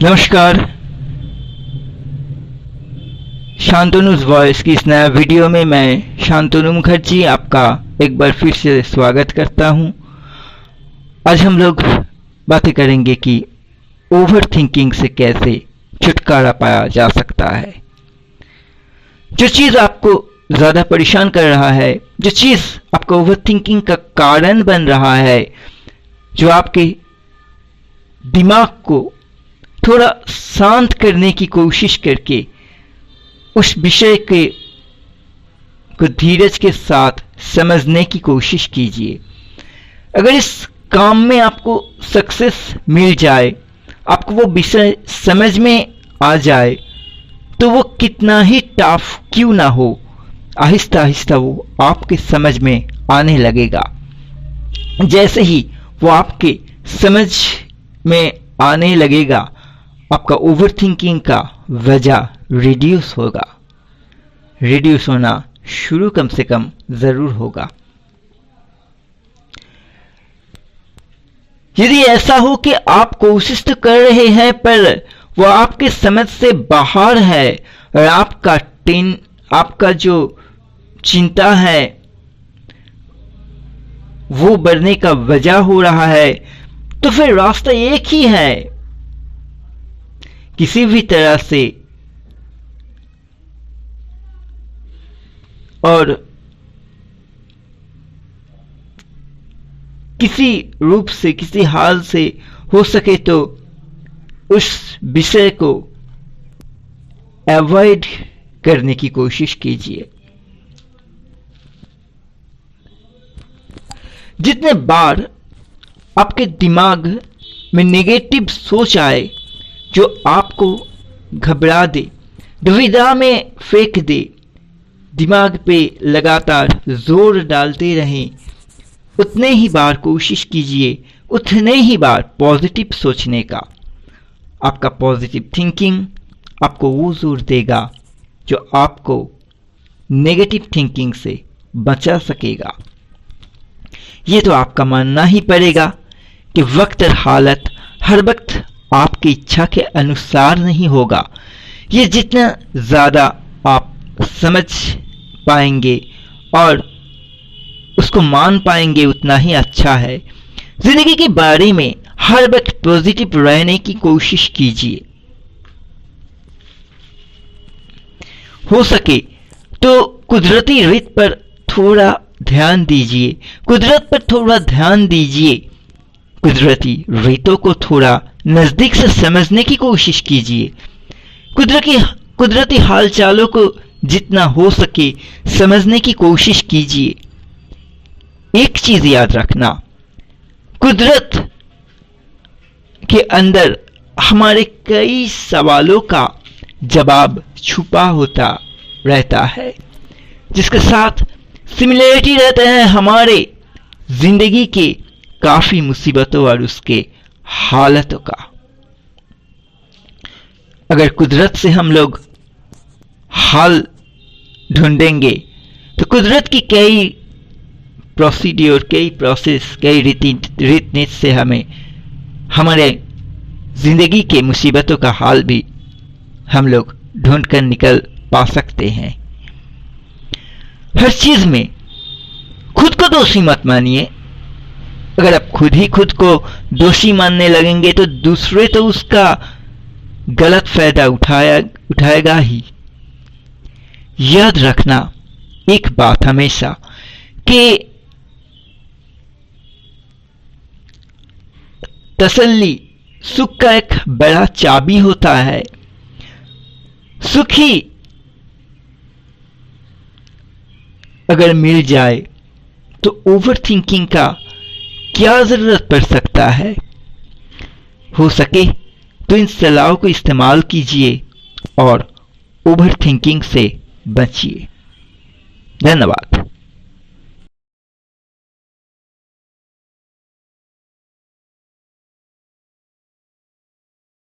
नमस्कार, शांतनु's वॉइस की इस नया वीडियो में मैं शांतनु मुखर्जी आपका एक बार फिर से स्वागत करता हूं। आज हम लोग बातें करेंगे कि ओवर थिंकिंग से कैसे छुटकारा पाया जा सकता है। जो चीज़ आपको ज़्यादा परेशान कर रहा है, जो चीज़ आपका ओवर थिंकिंग का कारण बन रहा है, जो आपके दिमाग को थोड़ा शांत करने की कोशिश करके उस विषय को धीरज के साथ समझने की कोशिश कीजिए। अगर इस काम में आपको सक्सेस मिल जाए, आपको वो विषय समझ में आ जाए, तो वो कितना ही टफ क्यों ना हो, आहिस्ता आहिस्ता वो आपके समझ में आने लगेगा। जैसे ही वो आपके समझ में आने लगेगा, आपका ओवर थिंकिंग का वजह रिड्यूस होगा। रिड्यूस होना शुरू कम से कम जरूर होगा। यदि ऐसा हो कि आप कोशिश तो कर रहे हैं पर वो आपके समझ से बाहर है और आपका जो चिंता है वो बढ़ने का वजह हो रहा है, तो फिर रास्ता एक ही है, किसी भी तरह से और किसी रूप से, किसी हाल से हो सके तो उस विषय को अवॉइड करने की कोशिश कीजिए। जितने बार आपके दिमाग में नेगेटिव सोच आए जो आपको घबरा दे, दुविधा में फेंक दे, दिमाग पे लगातार जोर डालते रहें, उतने ही बार कोशिश कीजिए, उतने ही बार पॉजिटिव सोचने का। आपका पॉजिटिव थिंकिंग आपको वो जोर देगा जो आपको नेगेटिव थिंकिंग से बचा सकेगा। ये तो आपका मानना ही पड़ेगा कि वक्त और हालत हर वक्त आपकी इच्छा के अनुसार नहीं होगा। ये जितना ज़्यादा आप समझ पाएंगे और उसको मान पाएंगे उतना ही अच्छा है। जिंदगी के बारे में हर वक्त पॉजिटिव रहने की कोशिश कीजिए। हो सके तो कुदरती रीत पर थोड़ा ध्यान दीजिए, कुदरत पर थोड़ा ध्यान दीजिए, कुदरती रीतों को थोड़ा नजदीक से समझने की कोशिश कीजिए, कुदरती हालचालों को जितना हो सके समझने की कोशिश कीजिए। एक चीज याद रखना, कुदरत के अंदर हमारे कई सवालों का जवाब छुपा होता रहता है, जिसके साथ सिमिलरिटी रहते हैं हमारे जिंदगी के काफी मुसीबतों और उसके हालतों का। अगर कुदरत से हम लोग हाल ढूंढेंगे तो कुदरत की कई प्रोसीड्योर, कई प्रोसेस, कई रीत नीति से हमें हमारे जिंदगी के मुसीबतों का हाल भी हम लोग ढूंढ कर निकल पा सकते हैं। हर चीज में खुद को दोषी मत मानिए। अगर आप खुद ही खुद को दोषी मानने लगेंगे तो दूसरे तो उसका गलत फायदा उठाएगा ही। याद रखना एक बात हमेशा कि तसल्ली सुख का एक बड़ा चाबी होता है। सुखी अगर मिल जाए तो ओवर थिंकिंग का क्या जरूरत पड़ सकता है। हो सके तो इन सलाहों को इस्तेमाल कीजिए और ओवर थिंकिंग से बचिए। धन्यवाद।